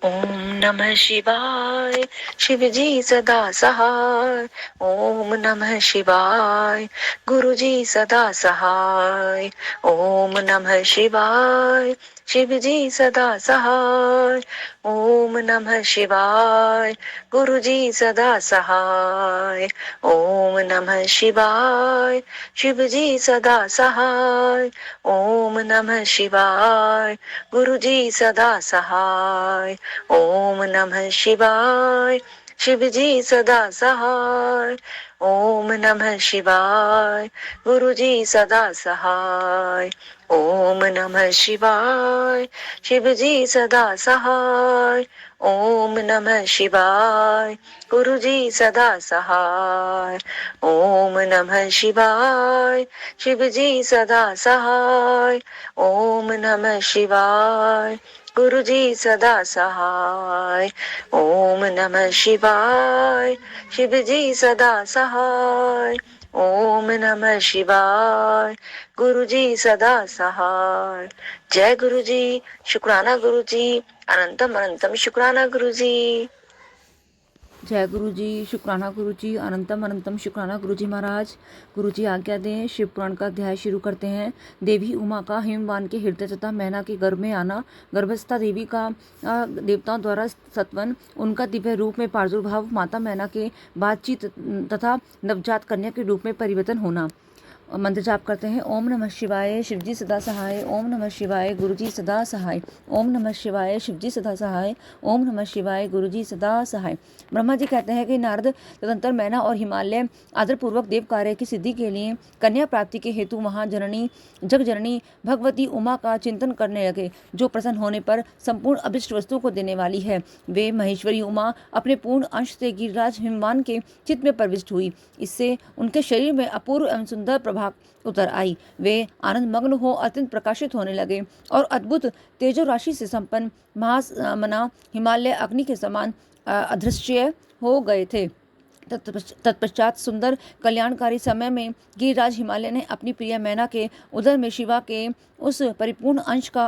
ओम नमः शिवाय। शिव जी सदा सहाय। ओम नमः शिवाय। गुरु जी सदा सहाय। ओम नमः शिवाय। शिव जी सदा सहाय। ओम नमः शिवाय। गुरु जी सदा सहाय। ओम नमः शिवाय। शिव जी सदा सहाय। ओम नमः शिवाय। गुरु जी सदा सहाय। ओम नमः शिवाय। शिव जी सदा सहाय। ओम नमः शिवाय। गुरु जी सदा सहाय। ओम नमः शिवाय। शिव जी सदा सहाय। ओम नमः शिवाय। गुरु जी सदा सहाय। ओम नमः शिवाय। शिव जी सदा सहाय। ओम नमः शिवाय। गुरु जी सदा सहाय। ओम नमः शिवाय। शिव जी सदा सहाय। ओम नमः शिवाय। गुरु जी सदा सहाय। जय गुरु जी। शुक्राना गुरु जी। अनंतम अनंतम शुक्राना गुरु जी। जय गुरु जी। शुक्राना गुरु जी। अनंतम अनंतम शुक्राना गुरु जी महाराज। गुरु जी आज्ञा दें। शिव पुराण का अध्याय शुरू करते हैं। देवी उमा का हिमवान के हृदय तथा मैना के गर्भ में आना। गर्भस्था देवी का देवताओं द्वारा सत्वन, उनका दिव्य रूप में प्रादुर्भाव, माता मैना के बातचीत तथा नवजात कन्या के रूप में परिवर्तन होना। मंत्र जाप करते हैं। ओम नमः शिवाय। शिवजी सदा सहाय। ओम नमः शिवाय। गुरुजी सदा सहाय। ओम नमः शिवाय। शिवजी सदा सहाय। ओम नमः शिवाय। गुरुजी सदा सहाय। ब्रह्मा जी कहते हैं कि नारद तदंतर मैना और हिमालय आदरपूर्वक देव कार्य की सिद्धि के लिए कन्या प्राप्ति के हेतु महाजननी जगजननी भगवती उमा का चिंतन करने लगे, जो प्रसन्न होने पर संपूर्ण अभिष्ट वस्तुओं को देने वाली है। वे महेश्वरी उमा अपने पूर्ण अंश से गिरिराज हिमवान के चित्त में प्रविष्ट हुई। इससे उनके शरीर में अपूर्व एवं सुंदर प्रभा उतर आई। वे आनंद मग्न हो अत्यंत प्रकाशित होने लगे और अद्भुत तेजो राशि से संपन्न महामना हिमालय अग्नि के समान अदृश्य हो गए थे। तत्पश्चात सुंदर कल्याणकारी समय में गिरिराज हिमालय ने अपनी प्रिय मैना के उदर में शिवा के उस परिपूर्ण अंश का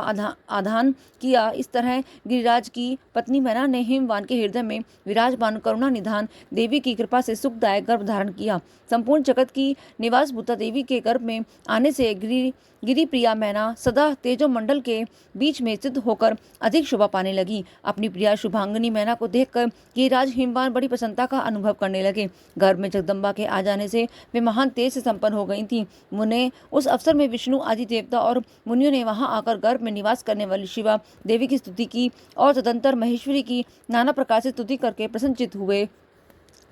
आधान किया। इस तरह गिरिराज की पत्नी मैना ने हिमवान के हृदय में विराजमान करुणा निधान देवी की कृपा से सुखदायक गर्भ धारण किया। संपूर्ण जगत की निवास भूता देवी के गर्भ में आने से गिरी प्रिया मैना सदा तेजो मंडल के बीच में स्थित होकर अधिक शोभा पाने लगी। अपनी प्रिया शुभांगनी मैना को देखकर गिरिराज हिमवान बड़ी प्रसन्नता का अनुभव करने लगे। गर्भ में जगदम्बा के आ जाने से वे महान तेज से संपन्न हो गई थीं। मुने उस अवसर में विष्णु आदि देवता और मुनियों ने वहां आकर गर्भ में निवास करने वाली शिवा देवी की स्तुति की और तदंतर महेश्वरी की नाना प्रकार से स्तुति करके प्रसन्नचित हुए।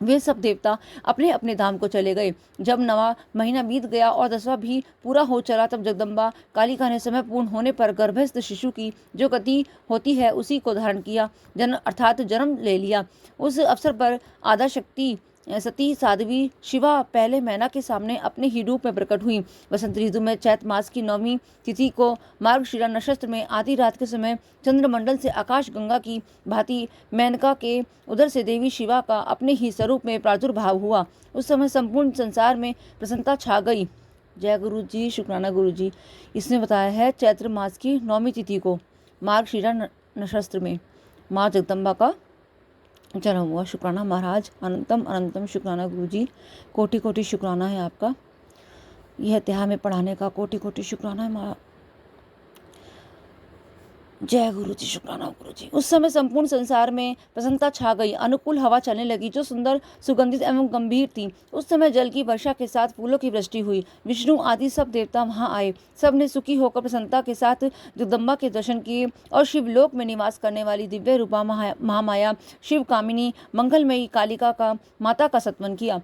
वे सब देवता अपने अपने धाम को चले गए। जब 9वां महीना बीत गया और 10वां भी पूरा हो चला, तब जगदम्बा कालिका ने समय पूर्ण होने पर गर्भस्थ शिशु की जो गति होती है उसी को धारण किया, अर्थात जन्म ले लिया। उस अवसर पर आधा शक्ति सती साध्वी शिवा पहले मैना के सामने अपने ही रूप में प्रकट हुई। वसंत ऋतु में चैत मास की 9वीं तिथि को मार्गशिरा नक्षत्र में आधी रात के समय चंद्रमंडल से आकाश गंगा की भांति मेनका के उधर से देवी शिवा का अपने ही स्वरूप में प्रादुर्भाव हुआ। उस समय संपूर्ण संसार में प्रसन्नता छा गई। जय गुरु जी। शुक्राना गुरु जी। इसने बताया है चैत्र मास की 9वीं तिथि को मार्गशिरा नक्षत्र में माँ जगदम्बा का जन्म हुआ। शुक्राना महाराज। अनंतम अनंतम शुक्राना गुरु जी। कोटि कोटि शुक्राना है आपका। यह अध्याय में पढ़ाने का कोटि कोटि शुक्राना है। जय गुरु जी। शुक्राना गुरु जी। उस समय संपूर्ण संसार में प्रसन्नता छा गई। अनुकूल हवा चलने लगी जो सुंदर सुगंधित एवं गंभीर थी। उस समय जल की वर्षा के साथ फूलों की वृष्टि हुई। विष्णु आदि सब देवता वहां आए। सब ने सुखी होकर प्रसन्नता के साथ जगदम्बा के दर्शन किए और शिवलोक में निवास करने वाली दिव्य रूपा महामाया शिव कामिनी मंगलमयी कालिका का माता का सत्वन किया।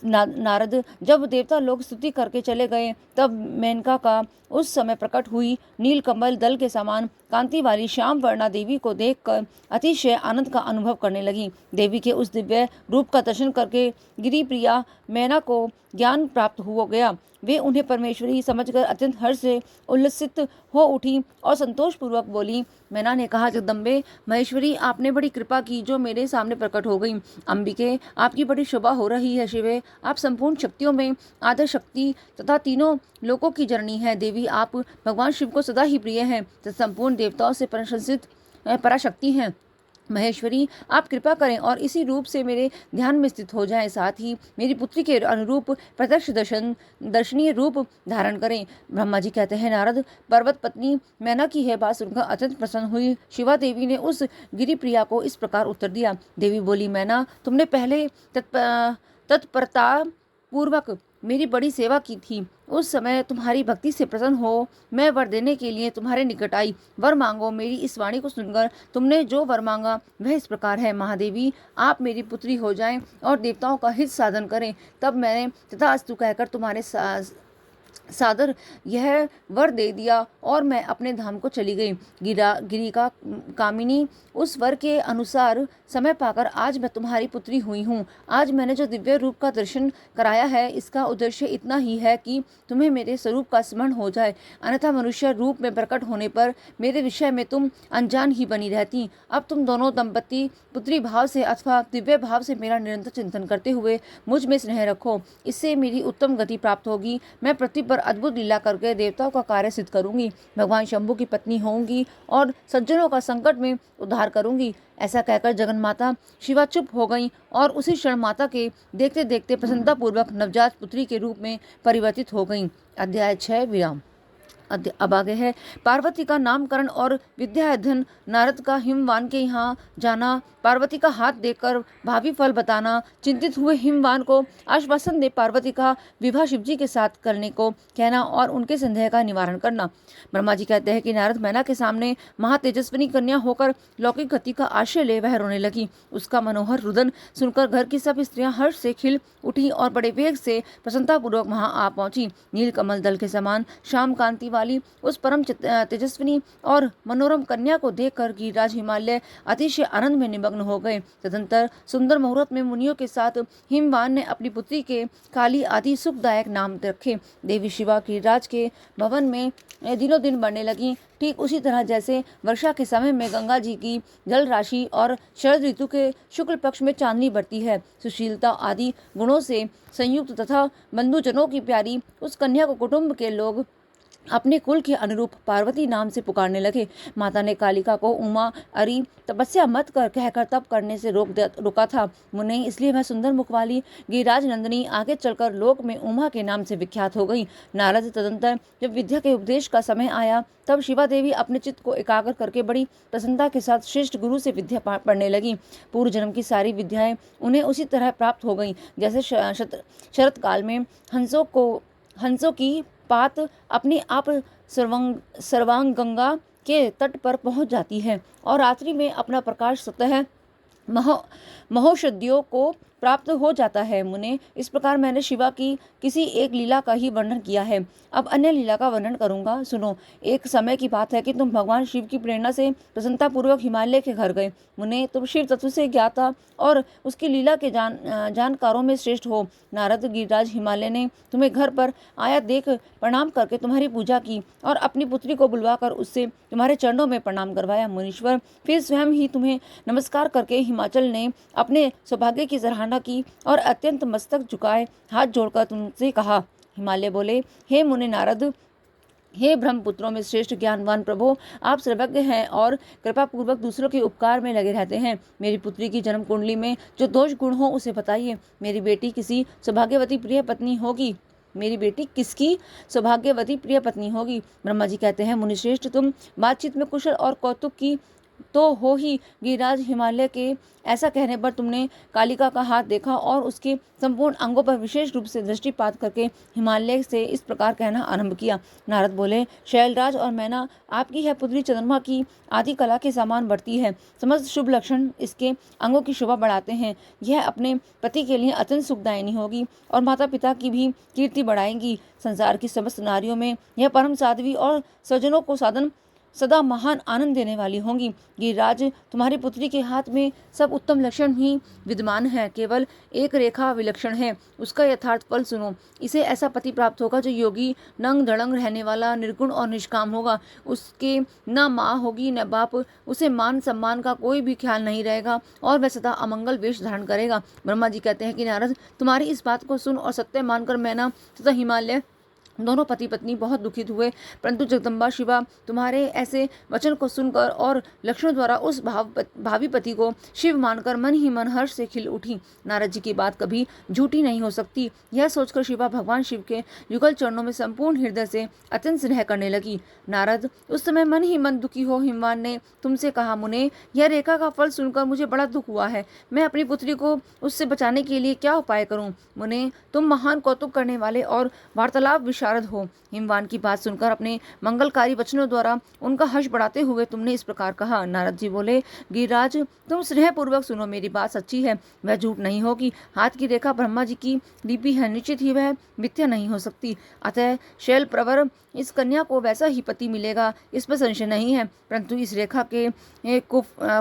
नारद जब देवता लोग स्तुति करके चले गए, तब मेनका का उस समय प्रकट हुई नीलकमल दल के समान कांति वाली श्याम वर्णा देवी को देखकर अतिशय आनंद का अनुभव करने लगी। देवी के उस दिव्य रूप का दर्शन करके गिरी प्रिया मैना को ज्ञान प्राप्त हो गया। वे उन्हें परमेश्वरी समझकर अत्यंत हर्ष से उल्लसित हो उठी और संतोष पूर्वक बोली। मैना ने कहा, जगदम्बे महेश्वरी, आपने बड़ी कृपा की जो मेरे सामने प्रकट हो गई। अंबिके, आपकी बड़ी शोभा हो रही है। शिवे, आप संपूर्ण शक्तियों में आदर शक्ति तथा तीनों लोकों की जननी है। देवी, आप भगवान शिव को सदा ही प्रिय हैं तथा संपूर्ण देवताओं से प्रशंसित पराशक्ति हैं। महेश्वरी, आप कृपा करें और इसी रूप से मेरे ध्यान में स्थित हो जाएं। साथ ही मेरी पुत्री के अनुरूप प्रत्यक्ष दर्शनीय रूप धारण करें। ब्रह्मा जी कहते हैं, नारद, पर्वत पत्नी मैना की यह बात सुनकर अत्यंत प्रसन्न हुई। शिवा देवी ने उस गिरी प्रिया को इस प्रकार उत्तर दिया। देवी बोली, मैना, तुमने पहले तत्परता पूर्वक मेरी बड़ी सेवा की थी। उस समय तुम्हारी भक्ति से प्रसन्न हो मैं वर देने के लिए तुम्हारे निकट आई। वर मांगो। मेरी इस वाणी को सुनकर तुमने जो वर मांगा वह इस प्रकार है। महादेवी, आप मेरी पुत्री हो जाएं और देवताओं का हित साधन करें। तब मैंने तथास्तु कहकर तुम्हारे सादर यह वर दे दिया और मैं अपने धाम को चली गई। गिरी का कामिनी, उस वर के अनुसार समय पाकर आज मैं तुम्हारी पुत्री हुई हूँ। आज मैंने जो दिव्य रूप का दर्शन कराया है, इसका उद्देश्य इतना ही है कि तुम्हें मेरे स्वरूप का स्मरण हो जाए, अन्यथा मनुष्य रूप में प्रकट होने पर मेरे विषय में तुम अनजान ही बनी रहती। अब तुम दोनों दंपति पुत्री भाव से अथवा दिव्य भाव से मेरा निरंतर चिंतन करते हुए मुझ में स्नेह रखो। इससे मेरी उत्तम गति प्राप्त होगी। मैं पृथ्वी पर अद्भुत लीला करके देवताओं का कार्य सिद्ध करूंगी। भगवान शंभु की पत्नी होंगी और सज्जनों का संकट में उद्धार करूंगी। ऐसा कहकर जगन माता शिवा चुप हो गईं और उसी क्षण माता के देखते देखते प्रसन्नतापूर्वक नवजात पुत्री के रूप में परिवर्तित हो गईं। अध्याय 6 विराम। अब आगे है पार्वती का नामकरण और विद्या अध्ययन। नारद का हिमवान के यहाँ जाना, पार्वती का हाथ देकर भावी फल बताना, चिंतित हुए हिमवान को आश्वासन दे पार्वती का विवाह शिवजी के साथ करने को कहना और उनके संदेह का निवारण करना। ब्रह्मा जी कहते हैं कि नारद मैना के सामने महातेजस्विनी कन्या होकर लौकिक गति का आश्रय ले वह रोने लगी। उसका मनोहर रुदन सुनकर घर की सब स्त्रियां हर्ष से खिल उठी और बड़े वेग से प्रसन्नतापूर्वक वहां आ पहुंची। नील कमल दल के समान श्याम कांति वाली उस परम तेजस्विनी और मनोरम कन्या को देखकर गिरिराज हिमालय अतिशय आनंद में निमग्न हो गए। तदंतर सुंदर मुहूर्त में मुनियों के साथ हिमवान ने अपनी पुत्री के काली आदि सुखदायक नाम रखे। देवी शिवा गिरिराज के भवन में दिनों दिन बढ़ने लगी। ठीक उसी तरह जैसे वर्षा के समय में गंगा जी की जल राशि और शरद ऋतु के शुक्ल पक्ष में चांदनी बढ़ती है। सुशीलता आदि गुणों से संयुक्त तथा बंधुजनों की प्यारी उस कन्या को कुटुंब के लोग अपने कुल के अनुरूप पार्वती नाम से पुकारने लगे। माता ने कालिका को उमा अरि तपस्या मत कर कहकर तप करने से रोका था। मुने, इसलिए वह सुंदर मुख वाली गिरिराज नंदिनी आगे चलकर लोक में उमा के नाम से विख्यात हो गई। नारद तदंतर जब विद्या के उपदेश का समय आया तब शिवा देवी अपने चित्त को एकाग्र करके बड़ी प्रसन्नता के साथ श्रेष्ठ गुरु से विद्या पढ़ने लगी। पूर्व जन्म की सारी विद्याएं उन्हें उसी तरह प्राप्त हो गईं जैसे शरत काल में हंसों की पात अपने आप सर्वांग गंगा के तट पर पहुंच जाती है और रात्रि में अपना प्रकाश सतह महोषधियों को प्राप्त हो जाता है। मुने, इस प्रकार मैंने शिवा की किसी एक लीला का ही वर्णन किया है। अब अन्य लीला का वर्णन करूंगा, सुनो। एक समय की बात है कि तुम भगवान शिव की प्रेरणा से प्रसन्नतापूर्वक हिमालय के घर गए। मुने, तुम शिव तत्व से ज्ञाता और उसकी लीला के जानकारों में श्रेष्ठ हो। नारद गिरिराज हिमालय ने तुम्हें घर पर आया देख प्रणाम करके तुम्हारी पूजा की और अपनी पुत्री को बुलवाकर उससे तुम्हारे चरणों में प्रणाम करवाया। मुनीश्वर फिर स्वयं ही तुम्हें नमस्कार करके हिमाचल ने अपने सौभाग्य की सराहना की और अत्यंत मस्तक झुकाए हाथ जोड़कर तुमसे कहा। हिमालय बोले, हे मुनि नारद, हे ब्रह्मपुत्रों में श्रेष्ठ ज्ञानवान प्रभु, आप सर्वज्ञ हैं और कृपा पूर्वक दूसरों के उपकार में लगे रहते हैं। मेरी पुत्री की जन्म कुंडली में जो दोष गुण हो उसे बताइए। मेरी बेटी किसी सौभाग्यवती प्रिय पत्नी होगी। मेरी बेटी किसकी सौभाग्यवती प्रिय पत्नी होगी? ब्रह्मा जी कहते हैं, मुनिश्रेष्ठ, तुम बातचीत में कुशल और कौतुक की तो हो ही। गिरिराज हिमालय के ऐसा कहने पर तुमने कालिका का हाथ देखा और उसके संपूर्ण अंगों पर विशेष रूप से दृष्टिपात करके हिमालय से इस प्रकार कहना आरंभ किया। नारद बोले, शैलराज और मैना, आपकी यह पुत्री चंद्रमा की आदि कला के समान बढ़ती है। समस्त शुभ लक्षण इसके अंगों की शोभा बढ़ाते हैं। यह अपने पति के लिए अत्यंत सुखदायिनी होगी और माता पिता की भी कीर्ति बढ़ाएंगी। संसार की समस्त नारियों में यह परम साध्वी और स्वजनों को सदा महान आनंद देने वाली होंगी। गिरिराज, तुम्हारी पुत्री के हाथ में सब उत्तम लक्षण ही विद्यमान है, केवल एक रेखा विलक्षण है। उसका यथार्थ फल सुनो। इसे ऐसा पति प्राप्त होगा जो योगी, नंग धड़ंग रहने वाला, निर्गुण और निष्काम होगा। उसके न माँ होगी न बाप, उसे मान सम्मान का कोई भी ख्याल नहीं रहेगा और वह सदा अमंगल वेश धारण करेगा। ब्रह्मा जी कहते हैं कि नारद, तुम्हारी इस बात को सुन और सत्य मानकर मैना तथा हिमालय दोनों पति पत्नी बहुत दुखित हुए, परंतु जगदम्बा शिवा तुम्हारे ऐसे वचन को सुनकर और लक्ष्मण द्वारा उस भावी पति को शिव मानकर मन ही मन हर्ष से खिल उठी। नारद जी की बात कभी झूठी नहीं हो सकती, यह सोचकर शिवा भगवान शिव के युगल चरणों में संपूर्ण हृदय से अत्यंत स्नेह करने लगी। नारद, उस समय मन ही मन दुखी हो हिमवान ने तुमसे कहा, मुने, यह रेखा का फल सुनकर मुझे बड़ा दुख हुआ है। मैं अपनी पुत्री को उससे बचाने के लिए क्या उपाय करूं? मुने, तुम महान कौतुक करने वाले और वार्तालाप विशारद हो। हिमवान की बात सुनकर अपने मंगलकारी वचनों द्वारा उनका हर्ष बढ़ाते हुए तुमने इस प्रकार कहा। नारद जी बोले, गिरिराज, तुम स्नेह पूर्वक सुनो, मेरी बात सच्ची है, वह झूठ नहीं होगी। हाथ की रेखा ब्रह्मा जी की लिपि है, निश्चित ही वह मिथ्या नहीं हो सकती। अतः शैल प्रवर इस कन्या को वैसा ही पति मिलेगा, इस पर संशय नहीं है। परंतु इस रेखा के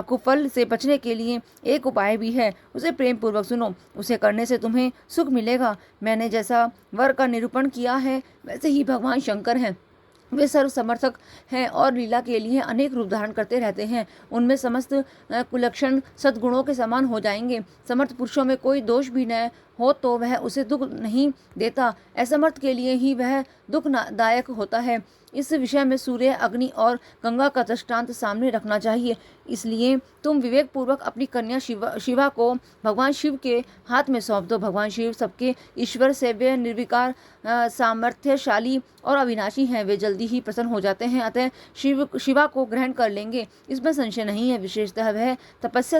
कुफल से बचने के लिए एक उपाय भी है, उसे प्रेम पूर्वक सुनो, उसे करने से तुम्हें सुख मिलेगा। मैंने जैसा वर का निरूपण किया है वैसे ही भगवान शंकर हैं। वे सर्व समर्थक हैं और लीला के लिए अनेक रूप धारण करते रहते हैं। उनमें समस्त कुलक्षण सद्गुणों के समान हो जाएंगे। समर्थ पुरुषों में कोई दोष भी न हो तो वह उसे दुख नहीं देता, असमर्थ के लिए ही वह दुखदायक होता है। इस विषय में सूर्य, अग्नि और गंगा का दृष्टांत सामने रखना चाहिए। इसलिए तुम विवेक पूर्वक अपनी कन्या शिवा को भगवान शिव के हाथ में सौंप दो। भगवान शिव सबके ईश्वर, सेव्य, निर्विकार, सामर्थ्यशाली और अविनाशी हैं। वे जल्दी ही प्रसन्न हो जाते हैं, अतः शिवा को ग्रहण कर लेंगे, इसमें संशय नहीं है। विशेषतः वह तपस्या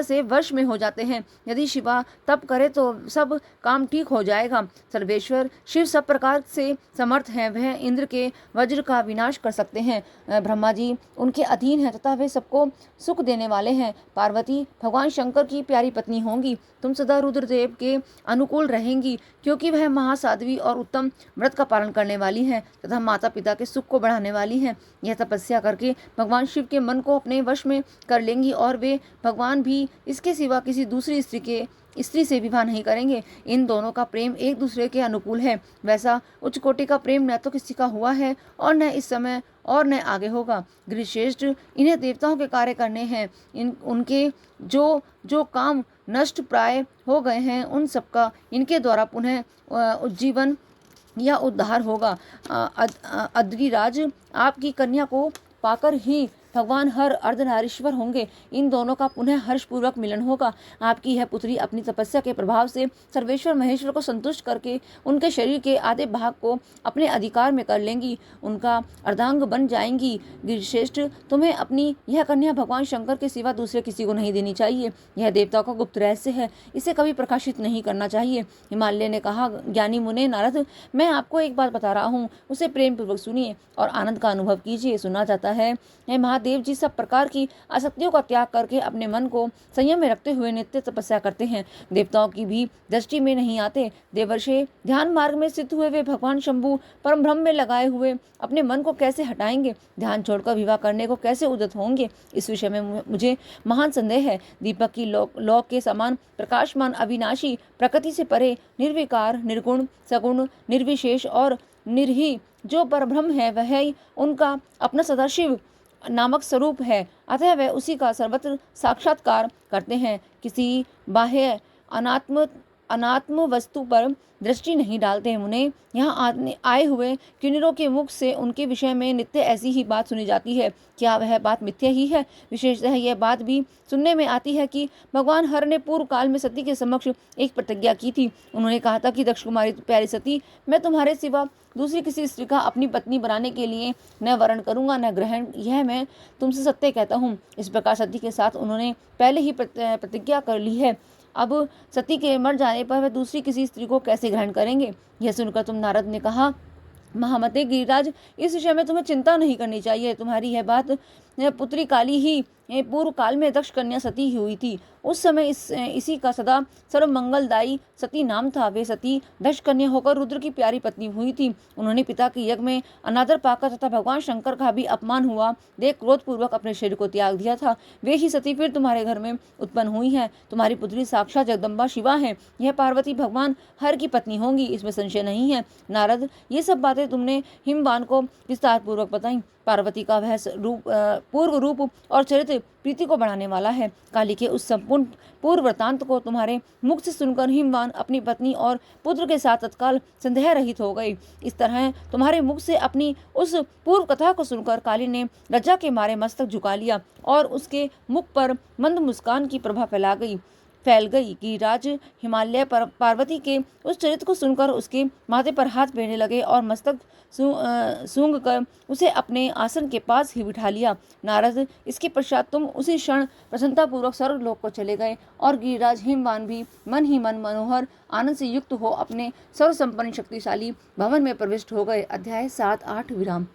से वश में हो जाते हैं। यदि शिवा तप करे तो सब काम ठीक हो जाएगा। सर्वेश्वर शिव सब प्रकार से समर्थ हैं, वह इंद्र के वज्र का विनाश कर सकते हैं। ब्रह्मा जी उनके अधीन हैं तथा वे सबको सुख देने वाले हैं। पार्वती भगवान शंकर की प्यारी पत्नी होंगी। तुम सदा रुद्रदेव के अनुकूल रहेंगी, क्योंकि वह महासाध्वी और उत्तम व्रत का पालन करने वाली हैं तथा माता पिता के सुख को बढ़ाने वाली हैं। यह तपस्या करके भगवान शिव के मन को अपने वश में कर लेंगी और वे भगवान भी इसके सिवा किसी दूसरी स्त्री से विवाह नहीं करेंगे। इन दोनों का प्रेम एक दूसरे के अनुकूल है। वैसा उच्च कोटि का प्रेम न तो किसी का हुआ है और न इस समय और न आगे होगा। गिरिश्रेष्ठ, इन्हें देवताओं के कार्य करने हैं। उनके जो काम नष्ट प्राय हो गए हैं उन सबका इनके द्वारा पुनः उज्जीवन या उद्धार होगा। अद्रिराज, आपकी कन्या को पाकर ही भगवान हर अर्धनारीश्वर होंगे। इन दोनों का पुनः हर्षपूर्वक मिलन होगा। आपकी यह पुत्री अपनी तपस्या के प्रभाव से सर्वेश्वर महेश्वर को संतुष्ट करके उनके शरीर के आधे भाग को अपने अधिकार में कर लेंगी, उनका अर्धांग बन जाएंगी। गिरिश्रेष्ठ, तुम्हें अपनी यह कन्या भगवान शंकर के सिवा दूसरे किसी को नहीं देनी चाहिए। यह देवताओं का गुप्त रहस्य है, इसे कभी प्रकाशित नहीं करना चाहिए। हिमालय ने कहा, ज्ञानी मुने नारद, मैं आपको एक बात बता रहा हूँ, उसे प्रेम पूर्वक सुनिए और आनंद का अनुभव कीजिए। सुना जाता है महादेव जी सब प्रकार की आसक्तियों का त्याग करके अपने मन को संयम में रखते हुए नित्य तपस्या करते हैं। देवताओं की भी दृष्टि में नहीं आते। देवर्षि ध्यान मार्ग में स्थित हुए वे भगवान शंभु परम भ्रम में लगाए हुए अपने मन को कैसे हटाएंगे? ध्यान छोड़कर विवाह करने को कैसे उद्यत होंगे? इस विषय में मुझे महान संदेह है। दीपक की लौ के समान प्रकाशमान, अविनाशी, प्रकृति से परे, निर्विकार, निर्गुण, सगुण, निर्विशेष और निर्ही जो परब्रह्म है, वह उनका अपना सदाशिव नामक स्वरूप है। अतः वे उसी का सर्वत्र साक्षात्कार करते हैं। किसी बाह्य अनात्म वस्तु पर दृष्टि नहीं डालते। उन्हें यहाँ आए हुए किन्नरों के मुख से उनके विषय में नित्य ऐसी ही बात सुनी जाती है। क्या वह बात मिथ्या ही है? विशेषतः यह बात भी सुनने में आती है कि भगवान हर ने पूर्व काल में सती के समक्ष एक प्रतिज्ञा की थी। उन्होंने कहा था कि दक्ष कुमारी प्यारी सती, मैं तुम्हारे सिवा दूसरी किसी स्त्री का अपनी पत्नी बनाने के लिए न वरण करूंगा न ग्रहण, यह मैं तुमसे सत्य कहता हूँ। इस प्रकार सती के साथ उन्होंने पहले ही प्रतिज्ञा कर ली है। अब सती के मर जाने पर वह दूसरी किसी स्त्री को कैसे ग्रहण करेंगे? यह सुनकर तुम नारद ने कहा, महामते गिरिराज, इस विषय में तुम्हें चिंता नहीं करनी चाहिए। तुम्हारी यह बात पुत्री काली ही पूर्व काल में दक्ष कन्या सती ही हुई थी। उस समय इसी का सदा सर्व मंगलदायी सती नाम था। वे सती दक्ष कन्या होकर रुद्र की प्यारी पत्नी हुई थी। उन्होंने पिता के यज्ञ में अनादर पाकर तथा भगवान शंकर का भी अपमान हुआ देख क्रोध पूर्वक अपने शरीर को त्याग दिया था। वे ही सती फिर तुम्हारे घर में उत्पन्न हुई हैं। तुम्हारी पुत्री साक्षात जगदम्बा शिवा है। यह पार्वती भगवान हर की पत्नी होंगी, इसमें संशय नहीं है। नारद, ये सब बातें तुमने हिमवान को विस्तार पूर्वक बताई। पार्वती का वह पूर्व रूप और चरित्र प्रीति को बढ़ाने वाला है। काली के उस संपूर्ण पूर्व वृत्तांत को तुम्हारे मुख से सुनकर हिमवान अपनी पत्नी और पुत्र के साथ तत्काल संदेह रहित हो गई। इस तरह तुम्हारे मुख से अपनी उस पूर्व कथा को सुनकर काली ने लज्जा के मारे मस्तक झुका लिया और उसके मुख पर मंद मुस्कान की प्रभा फैल गई। गिरिराज हिमालय पर पार्वती के उस चरित्र को सुनकर उसके माथे पर हाथ फेरने लगे और मस्तक सूंघ कर उसे अपने आसन के पास ही बिठा लिया। नारद, इसके पश्चात तुम उसी क्षण प्रसन्नतापूर्वक स्वर्गलोक को चले गए और गिरिराज हिमवान भी मन ही मन मनोहर आनंद से युक्त हो अपने सर्वसंपन्न शक्तिशाली भवन में प्रविष्ट हो गए। अध्याय 7-8 विराम।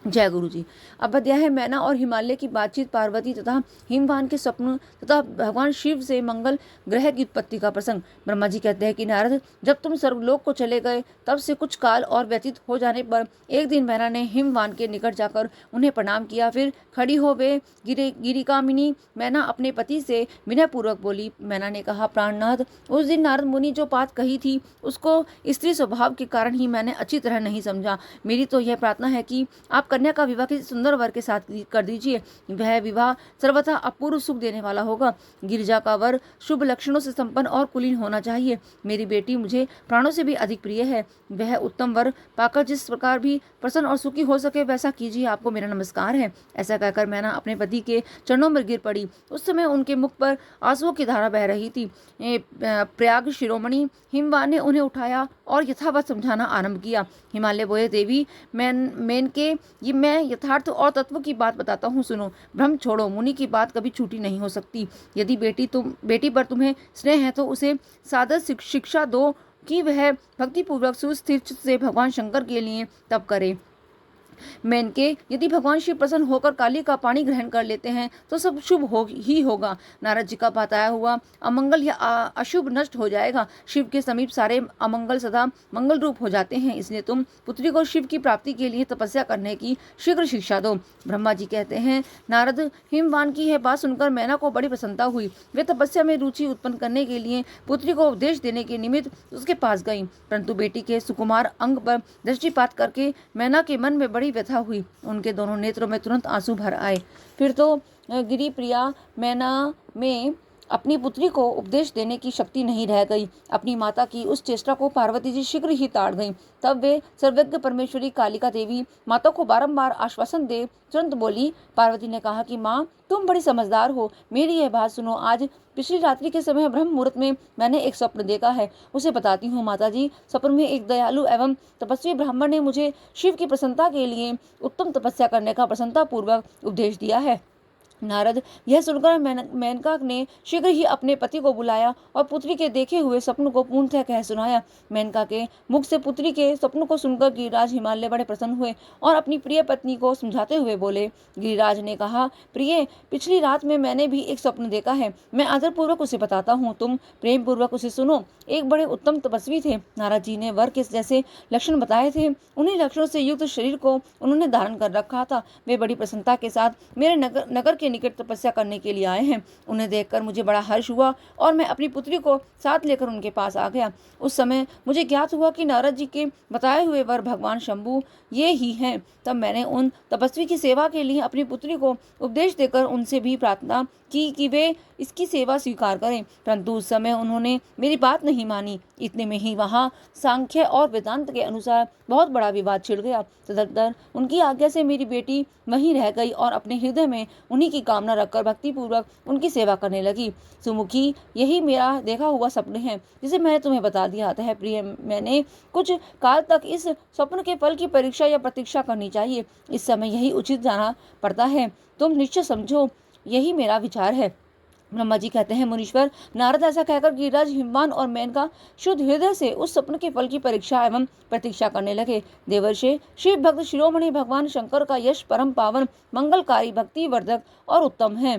जय गुरु जी। अब अध्याय है मैना और हिमालय की बातचीत, पार्वती तथा हिमवान के स्वप्न तथा भगवान शिव से मंगल ग्रह की उत्पत्ति का प्रसंग। ब्रह्मा जी कहते हैं कि नारद, जब तुम स्वर्गलोक को चले गए तब से कुछ काल और व्यतीत हो जाने पर एक दिन मैना ने हिमवान के निकट जाकर उन्हें प्रणाम किया। फिर खड़ी हो वे गिरिकामिनी मैना अपने पति से विनयपूर्वक बोली। मैना ने कहा, प्राणनाथ, उस दिन नारद मुनि जो बात कही थी उसको स्त्री स्वभाव के कारण ही मैंने अच्छी तरह नहीं समझा। मेरी तो यह प्रार्थना है कि आप कन्या का विवाह किसी सुंदर वर के साथ कर दीजिए। वह विवाह सर्वथा अपूर्व सुख देने वाला होगा। गिरिजा का वर शुभ लक्षणों से संपन्न और कुलीन होना चाहिए। मेरी बेटी मुझे प्राणों से भी अधिक प्रिय है। वह उत्तम वर पाकर जिस प्रकार भी प्रसन्न और सुखी हो सके वैसा कीजिए। आपको मेरा नमस्कार है। ऐसा कहकर मैना अपने पति के चरणों में गिर पड़ी। उस समय उनके मुख पर आंसुओं की धारा बह रही थी। प्रयाग शिरोमणि हिमवान ने उन्हें उठाया और यथावत समझाना आरंभ किया। हिमालय बोले, देवी, मैं यथार्थ और तत्व की बात बताता हूँ, सुनो। भ्रम छोड़ो, मुनि की बात कभी झूठी नहीं हो सकती। यदि बेटी पर तुम्हें स्नेह है तो उसे सादर शिक्षा दो कि वह भक्तिपूर्वक सुस्थिर चित्त से भगवान शंकर के लिए तप करे। मेनके, यदि भगवान शिव प्रसन्न होकर काली का पानी ग्रहण कर लेते हैं तो सब शुभ ही होगा। नारद जी का बताया हुआ अमंगल या अशुभ नष्ट हो जाएगा। शिव के समीप सारे अमंगल सदा मंगल रूप हो जाते हैं। इसलिए तुम पुत्री को शिव की प्राप्ति के लिए तपस्या करने की शीघ्र शिक्षा दो। ब्रह्मा जी कहते हैं, नारद, हिमवान की यह बात सुनकर मैना को बड़ी प्रसन्नता हुई। वे तपस्या में रुचि उत्पन्न करने के लिए पुत्री को उपदेश देने के निमित्त उसके पास गई, परंतु बेटी के सुकुमार अंग पर दृष्टिपात करके मैना के मन में बड़ी व्यथा हुई। उनके दोनों नेत्रों में तुरंत आंसू भर आए। फिर तो गिरी प्रिया मैना में अपनी पुत्री को उपदेश देने की शक्ति नहीं रह गई। अपनी माता की उस चेष्टा को पार्वती जी शीघ्र ही ताड़ गईं। तब वे सर्वज्ञ परमेश्वरी कालिका देवी माता को बारंबार आश्वासन दे तुरंत बोली। पार्वती ने कहा कि माँ, तुम बड़ी समझदार हो, मेरी यह बात सुनो। आज पिछली रात्रि के समय ब्रह्म मुहूर्त में मैंने एक स्वप्न देखा है, उसे बताती हूँ माता जी। स्वप्न में एक दयालु एवं तपस्वी ब्राह्मण ने मुझे शिव की प्रसन्नता के लिए उत्तम तपस्या करने का प्रसन्नता पूर्वक उपदेश दिया है। नारद, यह सुनकर मेनका ने शीघ्र ही अपने पति को बुलाया और पुत्री के देखे हुए स्वप्न को पूर्णतः कह सुनाया। मेनका के मुख से पुत्री के स्वप्न को सुनकर गिरिराज हिमालय बड़े प्रसन्न हुए और अपनी प्रिय पत्नी को समझाते हुए बोले। गिरिराज ने कहा, प्रिय, पिछली रात में मैंने भी एक स्वप्न देखा है। मैं आदरपूर्वक उसे बताता हूँ, तुम प्रेम पूर्वक उसे सुनो। एक बड़े उत्तम तपस्वी थे। नारद जी ने वर के जैसे लक्षण बताए थे, उन्हीं लक्षणों से युक्त शरीर को उन्होंने धारण कर रखा था। वे बड़ी प्रसन्नता के साथ मेरे नगर के निकट तपस्या करने के लिए आए हैं। उन्हें देखकर मुझे बड़ा हर्ष हुआ और मैं अपनी पुत्री को साथ लेकर उनके पास आ गया। उस समय मुझे ज्ञात हुआ कि नारद जी के बताए हुए वर भगवान शंभु ये ही हैं। तब मैंने उन तपस्वी की सेवा के लिए अपनी पुत्री को उपदेश देकर उनसे भी प्रार्थना की कि वे इसकी सेवा स्वीकार करें, परंतु उस समय उन्होंने मेरी बात नहीं मानी। इतने में ही वहाँ सांख्य और वेदांत के अनुसार बहुत बड़ा विवाद छिड़ गया। तदनंतर उनकी आज्ञा से मेरी बेटी वहीं रह गई और अपने हृदय में उन्हीं की कामना रखकर भक्तिपूर्वक उनकी सेवा करने लगी। सुमुखी, यही मेरा देखा हुआ स्वप्न है जिसे मैंने तुम्हें बता दिया। अतः प्रिय, मैंने कुछ काल तक इस स्वप्न के फल की परीक्षा या प्रतीक्षा करनी चाहिए। इस समय यही उचित जाना पड़ता है। तुम निश्चय समझो, यही मेरा विचार है। ब्रह्मा जी कहते हैं, मुनीश्वर, नारद ऐसा कहकर गिरिराज हिमवान और मेनका शुद्ध हृदय से उस स्वप्न के फल की परीक्षा एवं प्रतीक्षा करने लगे। देवर्षि, शिव भक्त शिरोमणि भगवान शंकर का यश परम पावन, मंगलकारी, भक्ति वर्धक और उत्तम है।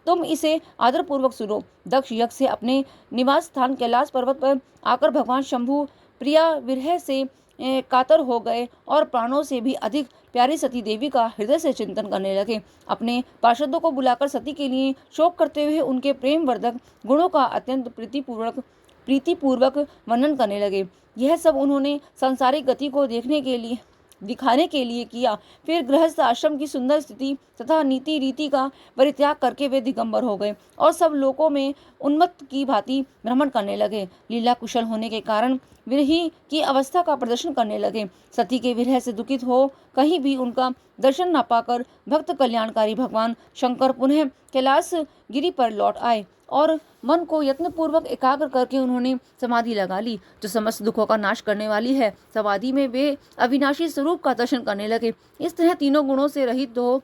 तुम इसे आदरपूर्वक सुनो। दक्ष यज्ञ से अपने निवास स्थान कैलाश पर्वत पर आकर भगवान शंभु प्रिया विरह से कातर हो गए और प्राणों से भी अधिक प्यारी सती देवी का हृदय से चिंतन करने लगे। अपने पार्षदों को बुलाकर सती के लिए शोक करते हुए उनके प्रेम वर्धक गुणों का अत्यंत प्रीतिपूर्वक वर्णन करने लगे। यह सब उन्होंने सांसारिक गति को देखने के लिए दिखाने के लिए किया। फिर गृहस्थ आश्रम की सुंदर स्थिति तथा नीति रीति का परित्याग करके वे दिगंबर हो गए और सब लोकों में उन्मत्त की भांति भ्रमण करने लगे। लीला कुशल होने के कारण विरही की अवस्था का प्रदर्शन करने लगे। सती के विरह से दुखित हो कहीं भी उनका दर्शन न पाकर भक्त कल्याणकारी भगवान शंकर पुनः कैलाश गिरी पर लौट आए और मन को यत्नपूर्वक एकाग्र करके उन्होंने समाधि लगा ली, जो समस्त दुखों का नाश करने वाली है। समाधि में वे अविनाशी स्वरूप का दर्शन करने लगे। इस तरह तीनों गुणों से रहित हो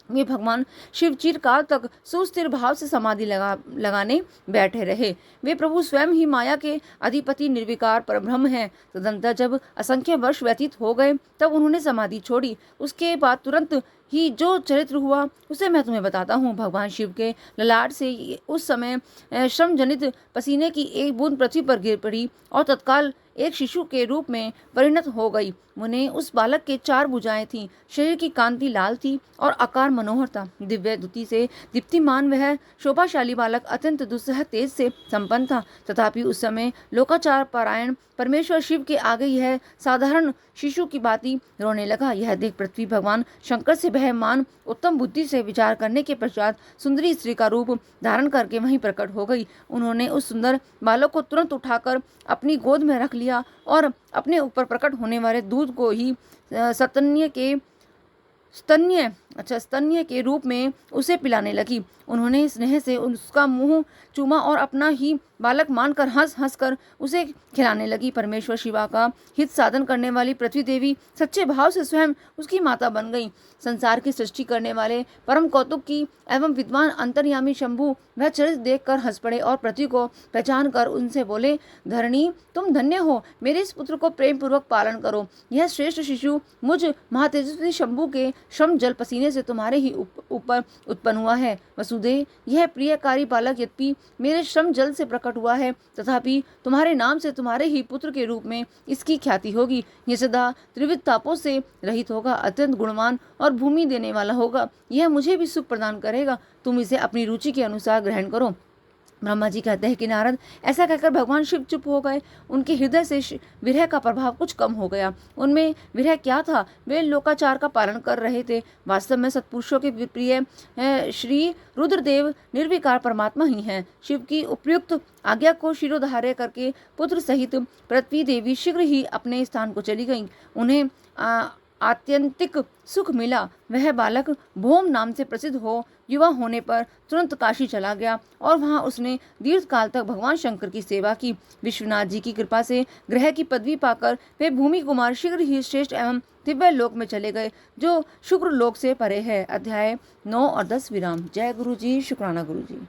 वे भगवान शिव चिरकाल तक सुस्थिर भाव से समाधि लगाने बैठे रहे। वे प्रभु स्वयं ही माया के अधिपति निर्विकार परब्रह्म हैं। तदंतर जब असंख्य वर्ष व्यतीत हो गए तब उन्होंने समाधि छोड़ी। उसके बाद तुरंत ही जो चरित्र हुआ उसे मैं तुम्हें बताता हूँ। भगवान शिव के ललाट से उस समय श्रम जनित पसीने की एक बूंद पृथ्वी पर गिर पड़ी और तत्काल एक शिशु के रूप में परिणत हो गई। मुने उस बालक के 4 भुजाएं थीं, शरीर की कांति लाल थी और आकार मनोहर था। दिव्य द्युति से दीप्तिमान वह शोभाशाली बालक अत्यंत दुस्सह तेज से संपन्न था। तथापि उस समय लोकाचार पारायण परमेश्वर शिव के आगे यह साधारण शिशु की भांति रोने लगा। यह देख पृथ्वी भगवान शंकर से बहमान उत्तम बुद्धि से विचार करने के पश्चात सुंदरी स्त्री का रूप धारण करके वहीं प्रकट हो गई। उन्होंने उस सुंदर बालक को तुरंत उठाकर अपनी गोद में रख लिया और अपने ऊपर प्रकट होने वाले दूध को ही स्तन्य के रूप में उसे पिलाने लगी। उन्होंने स्नेह से उसका मुंह चूमा और अपना ही बालक मानकर हंस हंस कर उसे खिलाने लगी। परमेश्वर शिवा का हित साधन करने वाली पृथ्वी देवी सच्चे भाव से स्वयं उसकी माता बन गई। संसार की सृष्टि करने वाले परम कौतुक की एवं विद्वान अंतर्यामी शंभु वह चरित्र देखकर हंस पड़े और पृथ्वी को पहचान कर उनसे बोले, धरणी तुम धन्य हो, मेरे इस पुत्र को प्रेम पूर्वक पालन करो। यह श्रेष्ठ शिशु मुझ महातेजस्वी शंभु के श्रम जल पसीने से तुम्हारे ही ऊपर उत्पन्न हुआ है। वसुदेव, यह प्रियकारी बालक यद्यपि मेरे श्रम जल से प्रकट हुआ है तथापि तुम्हारे नाम से तुम्हारे ही पुत्र के रूप में इसकी ख्याति होगी। यह सदा त्रिविध तापों से रहित होगा, अत्यंत गुणवान और भूमि देने वाला होगा। यह मुझे भी सुख प्रदान करेगा। तुम इसे अपनी रुचि के अनुसार ग्रहण करो। ब्रह्मा जी कहते हैं कि नारद, ऐसा कहकर भगवान शिव चुप हो गए। उनके हृदय से विरह का प्रभाव कुछ कम हो गया। उनमें विरह क्या था? वे लोकाचार का पालन कर रहे थे। वास्तव में सत्पुरुषों के प्रिय श्री रुद्रदेव निर्विकार परमात्मा ही हैं। शिव की उपयुक्त आज्ञा को शिरोधार्य करके पुत्र सहित पृथ्वी देवी शीघ्र ही अपने स्थान को चली गईं। उन्हें आत्यंतिक सुख मिला। वह बालक भोम नाम से प्रसिद्ध हो युवा होने पर तुरंत काशी चला गया और वहां उसने दीर्घ काल तक भगवान शंकर की सेवा की। विश्वनाथ जी की कृपा से ग्रह की पदवी पाकर वे भूमि कुमार शीघ्र ही श्रेष्ठ एवं दिव्य लोक में चले गए, जो शुक्र लोक से परे है। अध्याय 9 और 10 विराम। जय गुरु जी, शुक्राना गुरु जी।